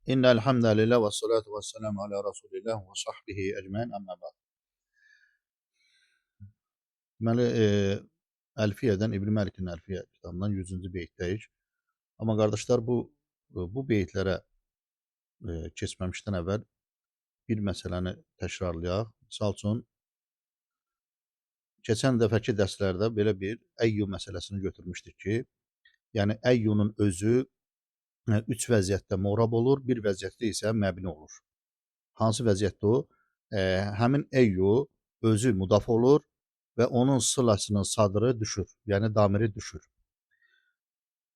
İnnel hamdəlillah və salatu və selamu alə Rasulillah və sahbihi əcməin əmmə ba'd. Deməli, Əlfiyyədən, İbn Məlikin Əlfiyyə kitabından 100-cü beytdəyik. Amma qardaşlar, bu beytlərə keçməmişdən əvvəl bir məsələni təkrarlayaq. Misal üçün, keçən dəfəki dərslərdə belə bir əyyu məsələsini götürmüşdük ki, yəni əyyunun özü 3 vəziyyətdə morab olur, bir vəziyyətdə isə məbni olur. Hansı vəziyyətdə o? Həmin əyyu özü mudaf olur və onun sılasının sadrı düşür, yəni damiri düşür.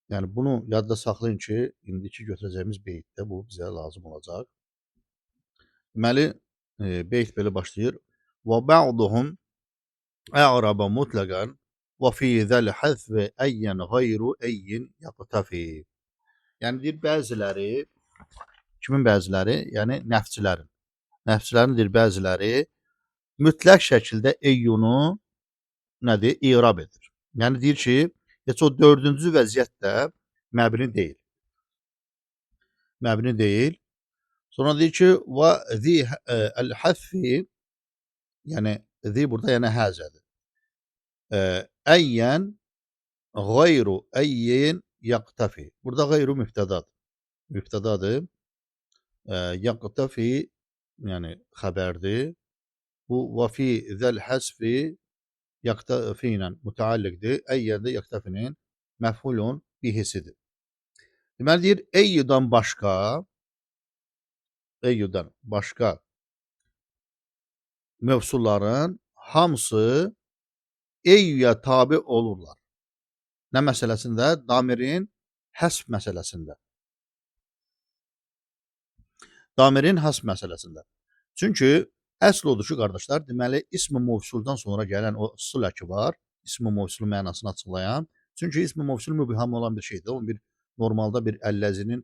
Yəni bunu yadda saxlayın ki, indiki götürəcəyimiz beytdə bu bizə lazım olacaq. Deməli, beyt belə başlayır. Və ba'duhum a'raba mutlaqan və fi zəl hazfi ayyan ghayru ayyin yaqtafi. Yəni deyir bəziləri, kimin bəziləri? Yəni nəfçilərin. Nəfçilərin deyir bəziləri mütləq şəkildə eyyunu nədir? İrab edir. Yəni deyir ki, heç o 4-cü vəziyyətdə məbni deyil. Məbni deyil. Sonra deyir ki, və zi el-həffi, yəni zi burada yəni həzədir. Əyyən qeyru əyyin yaqtafi. Burada qeyru mübtədadır. Mübtədadır. Yaqtafi yəni xəbərdir. Bu və fi zəl həsfi yaqtafi ilə mütəalliqdir. Əyyən də yaqtafinin məf'ulun bihisidir. Deməli deyir, eyyudan başqa mövsulların hamısı eyyuya tabi olurlar. Nə məsələsində? Damirin həsf məsələsində. Damirin həsf məsələsində. Çünki əsl odur ki, qardaşlar, deməli, ism-i mövsuldan sonra gələn o sılə ki var, ism-i mövsulun mənasını açıqlayan. Çünki ism-i mövsul mübham olan bir şeydir. Onun bir normalda bir əlləzinin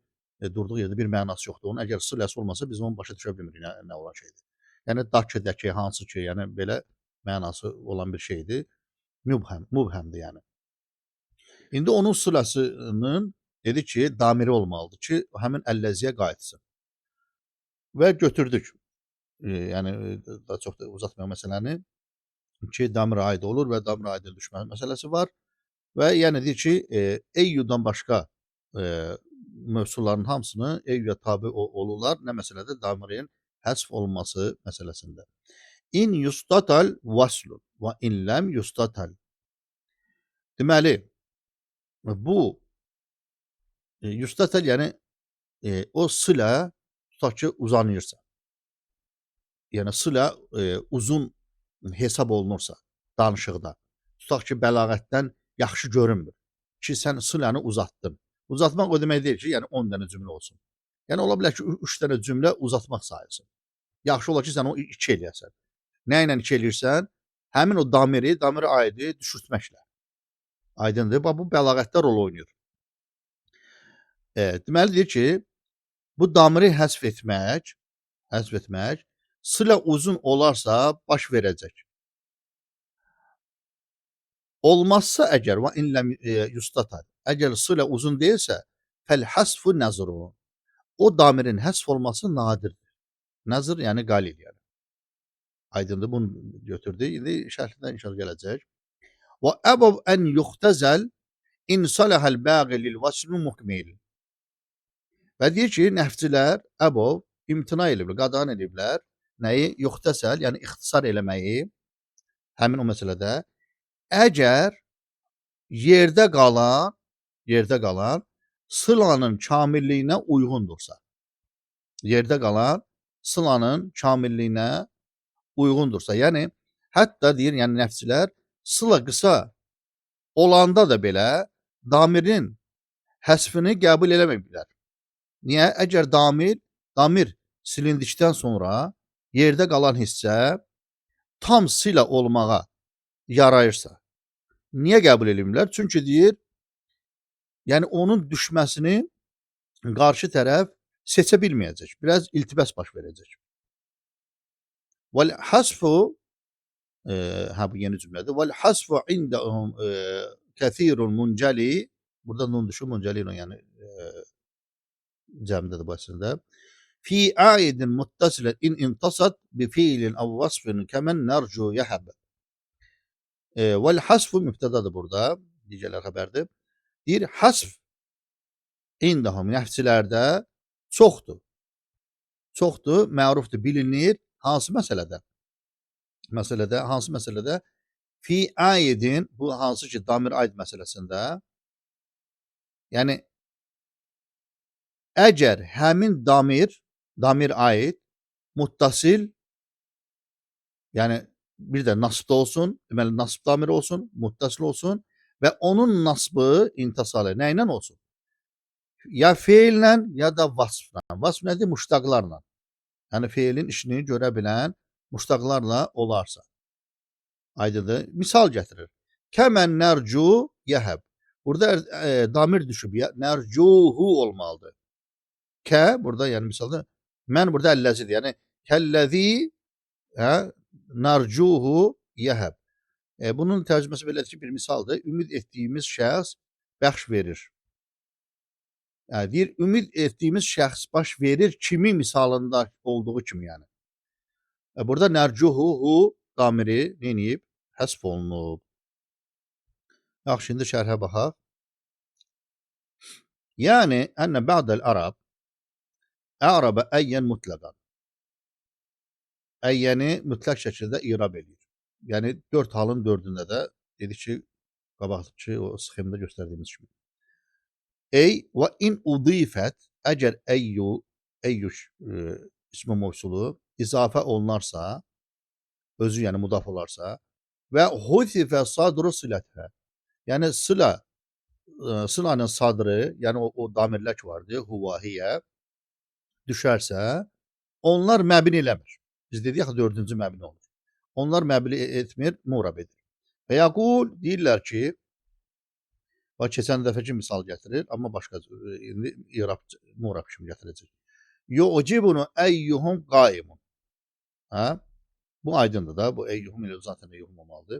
durduğu yerdə bir mənası yoxdur. Onun əgər siləsi olmasa biz onu başa düşə bilmirik nə olan şeydir. Yəni dakı, hansı ki, yəni belə mənası olan bir şeydir. Mübhəmdir yəni. İndi onun siləsinin dedi ki, damiri olmalıdır ki, həmin əlləziyə qayıtsın. Və götürdük. Yəni daha çox da uzatmayaq məsələni ki, damir aid olur və damir aidin düşmə məsələsi var. Və yəni deyir ki, eyyudan başqa mövsulların hamısını eyyuya tabi olurlar. Nə məsələdə? Damirin həsf olunması məsələsində. İn yustatal vaslun və in ləm yustatal. Deməli, bu yustatal yəni o silə tutaq ki, uzanırsa. Yəni silə uzun hesab olunursa danışıqda. Tutaq ki, bəlağətdən yaxşı görünmür ki, sən siləni uzatdın. Uzatmaq o demək deyil ki, yəni 10 dənə cümlə olsun. Yəni ola bilər ki, 3 dənə cümlə uzatmaq sayılsın. Yaxşı olar ki, sən o 2 eləyəsən. Nə ilə 2 eləyirsən? Həmin o damiri aidi düşürtməklə. Aydındır. Bu bəlağətdə rol oynayır. Deməli deyir ki, bu damiri həsf etmək silə uzun olarsa baş verəcək. Olmazsa əgər və in ləm yustatal. Əgər silə uzun deyilsə, fəl hasfu nəzrun. O damirin həsf olması nadirdir. Nəzr yəni qalil yəni. Aydındır, bunu götürdü. İndi şərhindən inşallah gələcək. Və əbəv ən yuxtəzəl in salahəl bəği lil vaslu muhmil. Və deyir ki, nəfcilər əbəv imtina ediblər, qadağan ediblər. Nəyi? Yuxtəsəl, yəni ixtisar eləməyi həmin o məsələdə. Əgər yerdə qalan sılanın kamilliyinə uyğundursa. Yerdə qalan sılanın kamilliyinə uyğundursa. Yəni, hətta deyir, yəni nəfçilər, sıla qısa olanda da belə damirin həsfini qəbul eləməyiblər. Niyə? Əgər damir silindikdən sonra yerdə qalan hissə tam silə olmağa yarayırsa. Niyə qəbul edilmirlər? Çünki deyir, yəni onun düşməsini qarşı tərəf seçə bilməyəcək. Biraz iltibəs baş verəcək. Vəl hasfu bu yeni cümlədir. Vəl hasfu indəhum kəthirun muncəli. Burada nun düşür, muncəli yəni cəmdədir bu əslində. Fi aidin muttasilen in intasat bi fiilin ev vasfin kemen nercu yahab. Vel hasfu mübtədadır burada. Digərlər xəbərdir. Deyir, hasf indahum nəfçilərdə çoxdur. Çoxdur, mərufdur, bilinir. Hansı məsələdə? Hansı məsələdə? Fi aidin, bu hansı ki damir aid məsələsində, yəni əgər həmin damir aid, muttasil, yəni bir də nasbda olsun, deməli nasb damiri olsun, muttasil olsun və onun nasbı intisalı nə ilə olsun? Ya feillə, ya da vasfla. Vasf nədir? Muştaqlarla. Yəni feilin işini görə bilən muştaqlarla olarsa. Aydındır. Misal gətirir. Kəmən nərcu yəhəb. Burada damir düşüb. Nərcuhu olmalıdır. Kə, burada yəni misalda, mən burada əlləzidir. Yəni, kəlləzi nərcuhu yəhəb. Bunun tərcüməsi belədir ki, bir misaldır. Ümid etdiyimiz şəxs bəxş verir. Deyir, ümid etdiyimiz şəxs baş verir kimi misalında olduğu kimi yəni. Burada nərcuhu damiri neyib? Həsf olunub. Yaxşı, şimdi şərhə baxaq. Yəni, ənə bə'dəl ərəb ərəbə əyyən mütləqən. Əyyəni mütləq şəkildə irab edir. Yəni, 4 halın 4-ündə də dedik ki, qabaqdakı o sxemdə göstərdiyimiz kimi. Ey və in udifət, əgər əyyuş ismi mövsulu izafə olunarsa, özü yəni mudaf olarsa və huzifə sadru silətə, yəni sılanın sadrı, yəni o damirlər ki vardı, huvahiyyə, düşərsə, onlar məbni eləmir. Biz dedik axı 4-cü məbni olur. Onlar məbni etmir, murab edir. Və yaqul deyirlər ki, keçən dəfəki misal gətirir, amma başqa indi murab kimi gətirəcək. Yu'cibunu əyyuhum qaimun. Bu aydındır da, bu əyyuhum ilə zaten əyyuhum olmalıdır.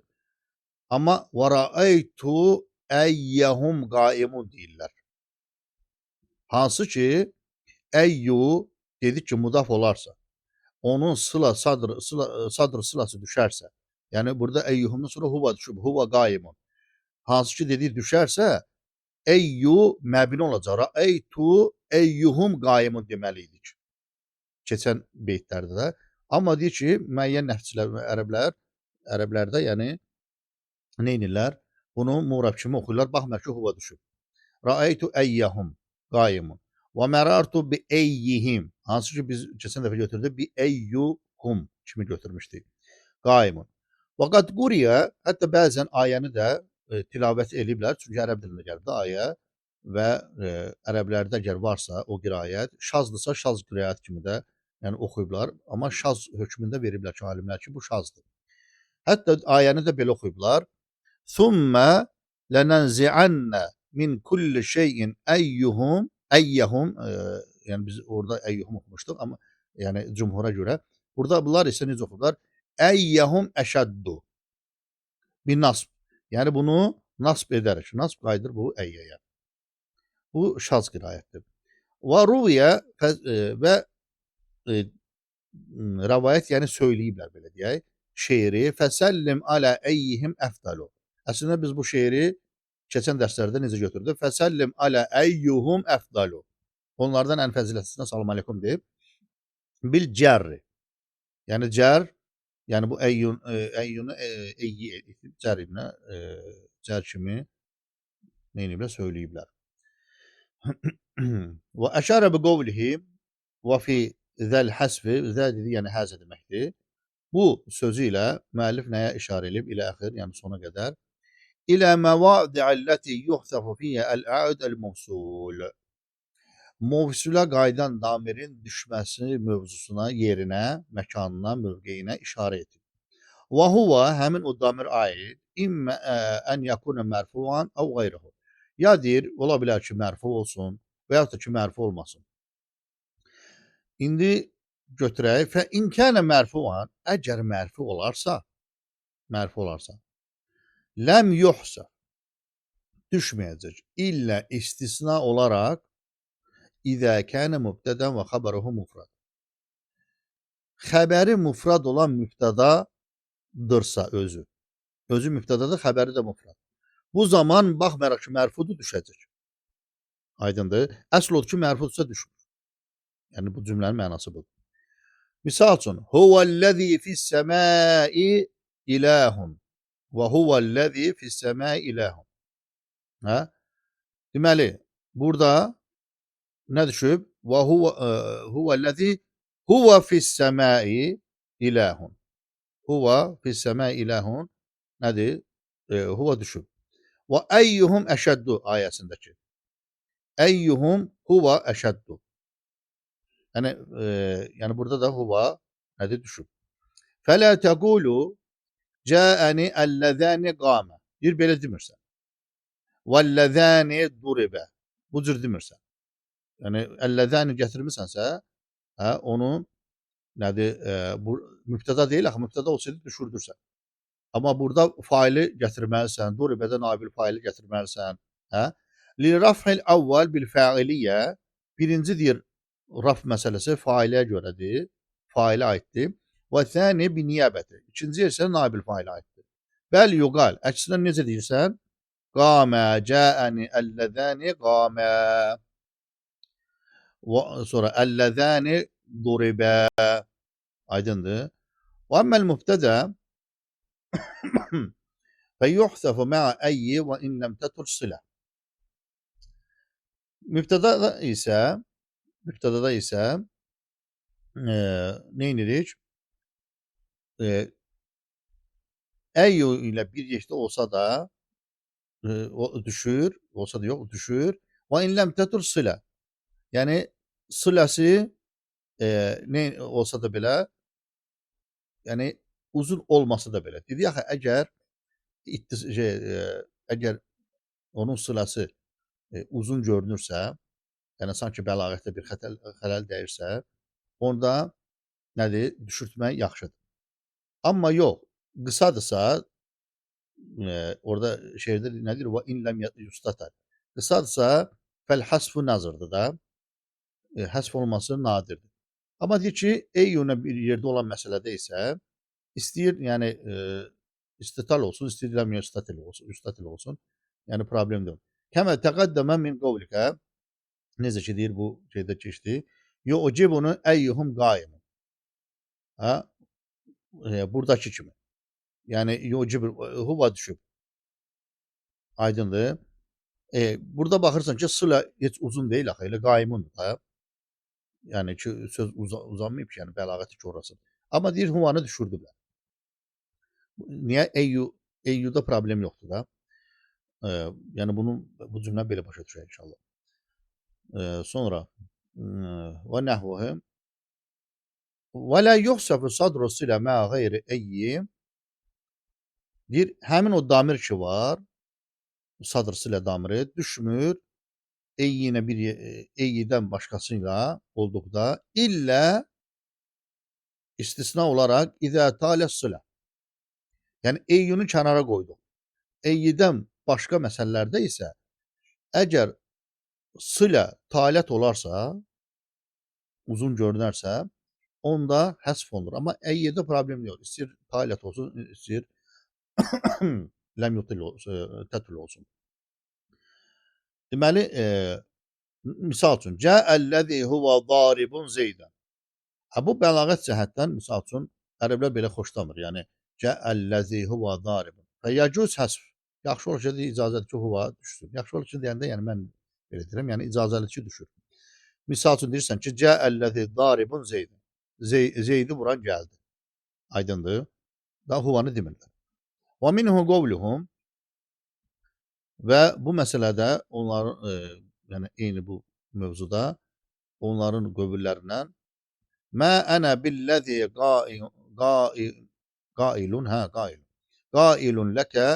Amma və rəaytu əyyəhum qaimun deyirlər. Hansı ki, əyyu dedik ki, mudaf olarsa, onun sadr sılası düşərsə, yəni burada əyyuhumdan sonra huva düşüb, huva qaimun. Hansı ki, dedik düşərsə, əyyu məbni olacaq. Rəaytu əyyuhum qaimun deməliydik. Keçən beytlərdə də. Amma deyir ki, müəyyən nəfçilər, ərəblərdə, yəni, neynirlər? Bunu murab kimi oxuyurlar. Baxmayaq ki, huva düşüb. Rəaytu əyyəhum qaimun. Və mərartu bi əyyihim. Hansı ki, biz keçən dəfə götürdük. Bi əyyuhum kimi götürmüşdük. Qaimun. Və qad quriyə, hətta bəzən ayəni də tilavət eləyiblər. Çünki ərəb dilində gəlib də ayə və ərəblərdə əgər varsa o qirayət, şazdırsa şaz qirayət kimi də yəni oxuyublar. Amma şaz hökmündə veriblər ki, alimlər ki, bu şazdır. Hətta ayəni də belə oxuyublar. Thumma lenenzi'anna min kulli şeyin əyyuhum, yəni biz orada əyyuhum oxumuşduq, amma yəni cümhura görə. Burada bunlar isə necə oxuyublar? Əyyəhum əşəddu. Bir nasb. Yəni bunu nasb edərək. Nasb qayıdır bu əyyəyə. Bu şaz qirayətdir. Və ruviyə və rəvayət, yəni söyləyiblər belə deyək. Şeiri fəsəllim alə əyyihim əfdalu. Əslində biz bu şeiri keçən dərslərdə necə götürdük? Fəsəllim alə əyyuhum əfdalu. Onlardan ən fəzilətlisinə salam aleykum deyib. Bil cərri. Yəni cər, yəni bu əyyunu eyyi edib cərinə, cər kimi neyniblər? Söyləyiblər. Və əşərə bi qovlihim və fi zəl həsfi, zəl dedi, yəni həzə deməkdir. Bu sözü ilə müəllif nəyə işarə edib? İlə əxir, yəni sona qədər. İlə məvadi'əlləti yuhsəfu fiyyə əl-əud əl-mövsul. Mövsula qaydan damirin düşməsi mövzusuna, yerinə, məkanına, mövqeyinə işarə edib. Və huva, həmin o damir aid, immə ən yakuna mərfuan əv qayruhu. Ya deyir, ola bilər ki, mərfu olsun və yaxud da ki, mərfu olmasın. İndi götürək. Fə inkənə mərfuan, əgər mərfu olarsa, ləm yuhsə, düşməyəcək. İllə istisna olaraq, İzâ kâne mübteden ve haberuhu mufrad. Xəbəri mufrad olan mübtədadırsa özü. Özü mübtədadır, xəbəri də mufrad. Bu zaman baxmayaraq ki, mərfudur düşəcək. Aydındır? Əsl odur ki, mərfudsa düşmür. Yəni bu cümlənin mənası budur. Misal üçün, huvəl-ləzî fis-səmâi ilahun və huvəl-ləzî fis-səmâi ilahun. Hə? Deməli, burada nə düşüb? Və huvəl-ləzî huvə fis-səmâi ilahun. Huvə fis-səmâi ilahun nədir? Huvə düşüb. Və əyyuhum əşəddu ayəsindəki. Əyyuhum huvə əşəddu. Yəni burada da huvə nədir? Düşüb. Fələ təqulu cəəni əlləzəni qamə. Deyir, belə demirsən. Vəlləzəni duribə. Bu cür demirsən. Yəni, əlləzəni gətirmirsənsə, onu nədir? Bu mübtəda deyil, axı mübtəda olsaydı düşürdürsən. Amma burada faili gətirməlisən, duribədə nabil faili gətirməlisən. Li-raf'il əvvəl bil-fəiliyyə. Birinci deyir, raf məsələsi failə görədir, failə aiddir. Və thəni bi-niyabəti. İkinci isə nabil failə aiddir. Bəl yuqal. Əksinə necə deyirsən? Qamə cəəni əlləzəni qamə. Sonra əlləzəni duribə. Aydındır. Və əmməl mübtədə fəyuhsəfu mə'a əyyi və in ləm tətur silə. Mübtədada isə nə edirik? Əyyu ilə bir yekdə olsa da düşür, olsa da yox, düşür. Və in ləm tətur silə. Yəni siləsi nə olsa da belə, yəni uzun olması da belə. Dedi axı, əgər onun siləsi uzun görünürsə, yəni sanki bəlağətdə bir xələl dəyirsə, onda nədir? Düşürtmək yaxşıdır. Amma yox, qısadırsa, orada şeirdə nədir? Və in ləm yustatar. Qısadırsa, fəl-həsfu nazırdır da. Həsf olması nadirdir. Amma deyir ki, eyyuna bir yerdə olan məsələdə isə istəyir, yəni istital olsun, istəyir ləm yustatil olsun. Yəni problem deyil. Kəmə təqəddəmə min qavlikə. Necə ki deyir, bu şeydə keçdi. Yu'cibunu əyyuhum qaimun. Buradakı kimi. Yəni yu'cib huva düşüb. Aydındır. Burada baxırsan ki, sıla heç uzun deyil axı, elə qaimundur da. Yəni ki, söz uzanmayıb ki, yəni bəlağəti ki orası. Amma deyir, huvanı düşürdüblər. Niyə? Eyyuda problem yoxdur da. Yəni bu cümlə belə başa düşər inşallah. Sonra və nəhvəhəm və lə yuxsəfü sadru silə mə qeyri əyyi. Deyir, həmin o damir ki var, sadr silə damiri düşmür eyyinə bir eyyidən başqasıyla olduqda illə istisna olaraq izə talə silə. Yəni eyyini kənara qoyduq. Eyyidən başqa məsələlərdə isə əgər silə talət olarsa, uzun görünərsə, onda həsf olunur. Amma əyyidə problem yox. İstəyir talət olsun, istəyir ləm tətul olsun. Deməli, misal üçün, cəəlləzi huvə daribun zeydən. Bu bəlağət cəhətdən, misal üçün, ərəblər belə xoşlamır. Yəni, cəəlləzi huvə daribun. Və yəcuz həsf. Yaxşı olur ki, icazəli ki, huvə düşsün. Yaxşı olur ki, deyəndə, yəni mən belə deyirəm, yəni icazəli ki, düşür. Misal üçün deyirsən ki, cəəlləzi daribun zeydən. Zeydi vuran gəldi. Aydındır. Daha huvanı demirlər. Və minhu qovluhum. Və bu məsələdə onların, yəni eyni bu mövzuda onların qövüllərindən mə ənə billəzi qailun ləkə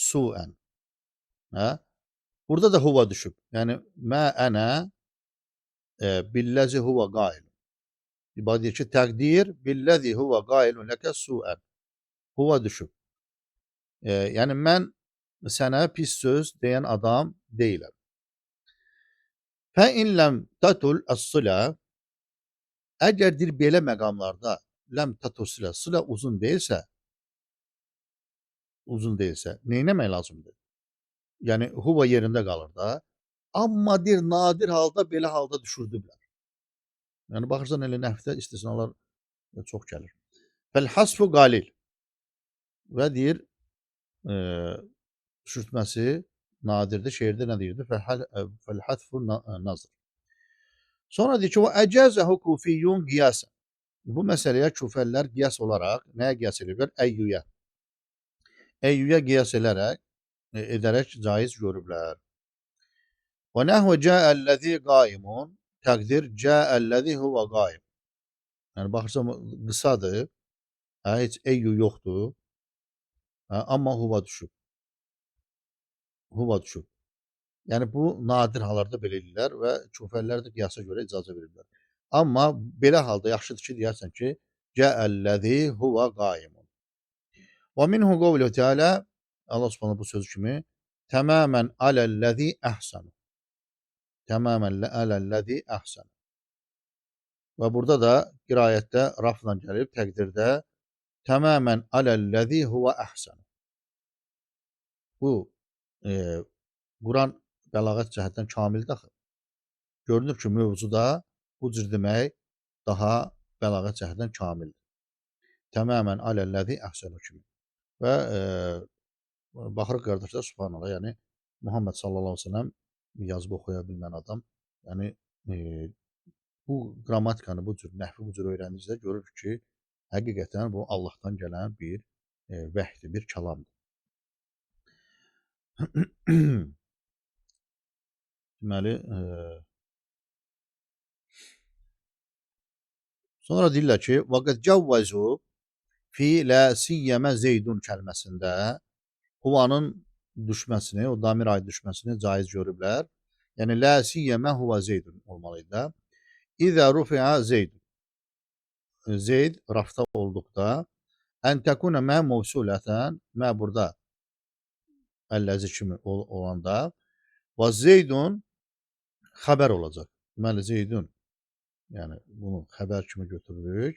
suən. Burada da huva düşüb. Yəni mə ənə billəzi huva qailun. İbadə deyir ki, təqdir billəzi huva qailun ləkə suən. Huva düşüb. Yəni mən sənə pis söz deyən adam deyiləm. Fə in ləm tatul as-sıla əgər deyir belə məqamlarda ləm tatul sıla uzun deyilsə, neynəmək lazımdır? Yəni huva yerində qalır da. Amma deyir nadir halda belə halda düşürdüblər. Yəni baxırsan elə nəhvdə istisnalar çox gəlir. Fəl hasfu qalil və deyir düşürtməsi nadirdir. Şeirdə nə deyirdi? Fəl hasfu nazr. Sonra deyir ki, o əcəzəhu kufiyyun qiyasən. Bu məsələyə küfəllər qiyas olaraq nəyə qiyas edirlər? Əyyuyə. Əyyuyə qiyas edərək caiz görüblər. Və nəhvə cəəl-ləzi qaimun təqdir cəəl-ləzi huvə qaim. Yəni baxırsan qısadır, heç eyyu yoxdur, amma huva düşüb. Huva düşüb. Yəni bu nadir hallarda belə edirlər və küfəllər də qiyasa görə icazə verirlər. Amma belə halda yaxşıdır ki, deyərsən ki, cəəl-ləzi huvə qaimun. Və minhu qavluhu teala, Allah Subhanahu bu söz kimi, təmamən aləl-ləzi əhsanu. Təmamən aləl-ləzi əhsanu. Və burada da qirayətdə rafla gəlib, təqdirdə təmamən aləl-ləzi huvə əhsən. Bu Quran bəlağət cəhətdən kamildir axı. Görünür ki, mövzuda bu cür demək daha bəlağət cəhətdən kamildir. Təmamən aləl-ləzi əhsənu kimi. Və baxırıq qardaşlar, subhanallah, yəni Muhammed sallallahu aleyhi ve sellem yazıb oxuya bilmən adam, yəni bu qrammatikanı, bu cür nəhvi bu cür öyrəndikdə görür ki, həqiqətən bu Allahdan gələn bir vəhdir, bir kəlamdır. Deməli, sonra deyirlər ki, vaqad cavvazu fi la siyyəmə zeydun kəlməsində huvanın düşməsini, o damir aid düşməsini caiz görüblər. Yəni la siyyəmə huva zeydun olmalıydı da. İzə rufi'a zeydun. Zeyd rafta olduqda ən təkunə mə mevsulətən, mə burada əlləzi kimi olanda və zeydun xəbər olacaq. Deməli, zeydun, yəni bunu xəbər kimi götürürük.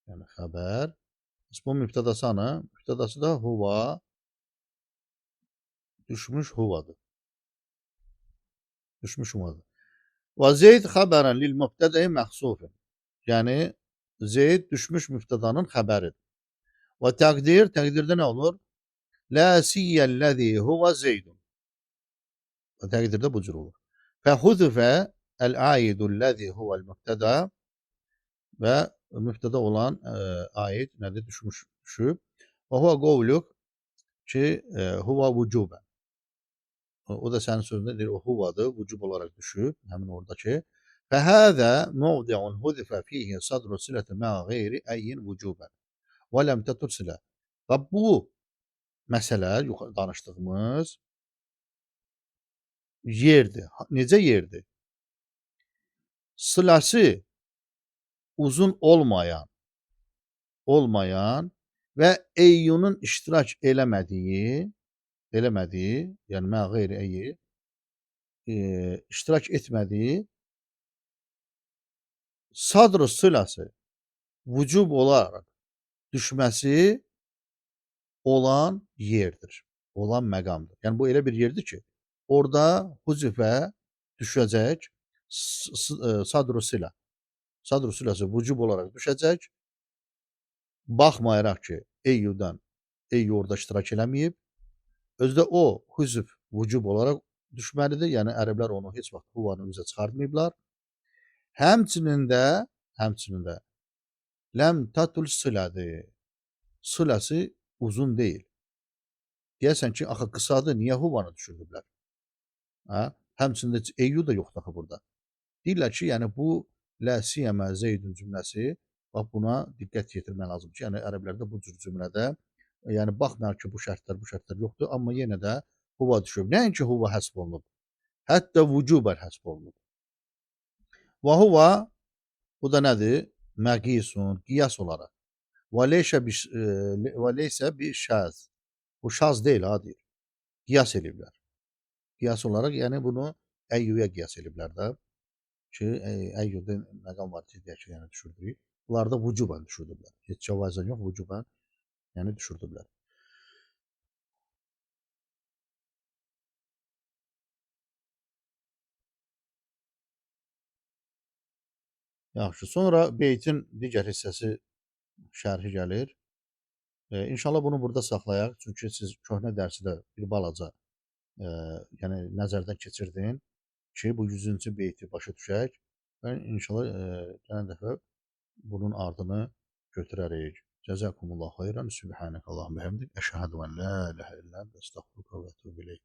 Yəni xəbər. Bu mübtədası ana, mübtədası da huva, düşmüş huvadır. Düşmüş huvadır. Və zeyd xəbərən lil mübtədəyi məxsufun. Yəni zeyd düşmüş mübtədanın xəbəridir. Və təqdirdə nə olur? La siyyəl-ləzi huvə zeydun. Və təqdirdə bu cür olur. Fəhuzufə əl-aidul-ləzi huvəl-mübtəda və mübtəda olan aid nədir? Düşüb. Və huvə qovluq ki, huvə vücubən. O da sənin sözündə deyir, o huvadır, vücub olaraq düşüb, həmin oradakı. Fəhəzə mövdi'un huzifə fihi sadru silətə mə qeyri əyin vücubən. Və ləm tətur silə. Və bu məsələ, danışdığımız yerdir. Necə yerdir? Sılası uzun olmayan və eyyunun iştirak eləmədiyi, yəni mə qeyri eyyi, iştirak etmədiyi sadr-ı sılası vücub olaraq düşməsi olan yerdir, olan məqamdır. Yəni bu elə bir yerdir ki, orada huzifə düşəcək sadr-ı sıla. Sadr-ı sılası vücub olaraq düşəcək. Baxmayaraq ki, eyyu orada iştirak eləməyib. Özdə o huzif vücub olaraq düşməlidir. Yəni ərəblər onu heç vaxt huvanı üzə çıxartmayıblar. Həmçinin də ləm tatul sıladır. Sılası uzun deyil. Deyəsən ki, axı qısadır, niyə huvanı düşürdüblər? Həmçində eyyu da yoxdur axı burada. Deyirlər ki, yəni bu la siyəmə zeydun cümləsi, bax buna diqqət yetirmək lazımdır ki, yəni ərəblərdə bu cür cümlədə, yəni baxmayaraq ki, bu şərtlər yoxdur, amma yenə də huva düşüb. Nəinki huva həsb olunub, hətta vücubən həsb olunub. Və huva, bu da nədir? Məqisun, qiyas olaraq. Və leysə bir şəz. Bu şaz deyil, ha deyir. Qiyas ediblər. Qiyas olaraq, yəni bunu Əyyubiyə qiyas eləyiblər də ki, Əyyubda məqam var ki, deyək ki, yəni düşürdürük. Bunlar da vücuban düşürdüblər. Heç cavazən yox, vücuban yəni düşürdüblər. Yaxşı. Sonra beytin digər hissəsi şərhi gəlir. İnşallah bunu burada saxlayaq. Çünki siz köhnə dərsi də bir balaca yəni nəzərdən keçirdin ki, bu 100-cü beyti başa düşək və inşallah gələn dəfə bunun ardını götürərik. Cəzakumullahu xeyran. Subhanəkallahumma və bihamdik. Əşhədü en la ilahe illə ente estağfiruke və etûbü ileyk.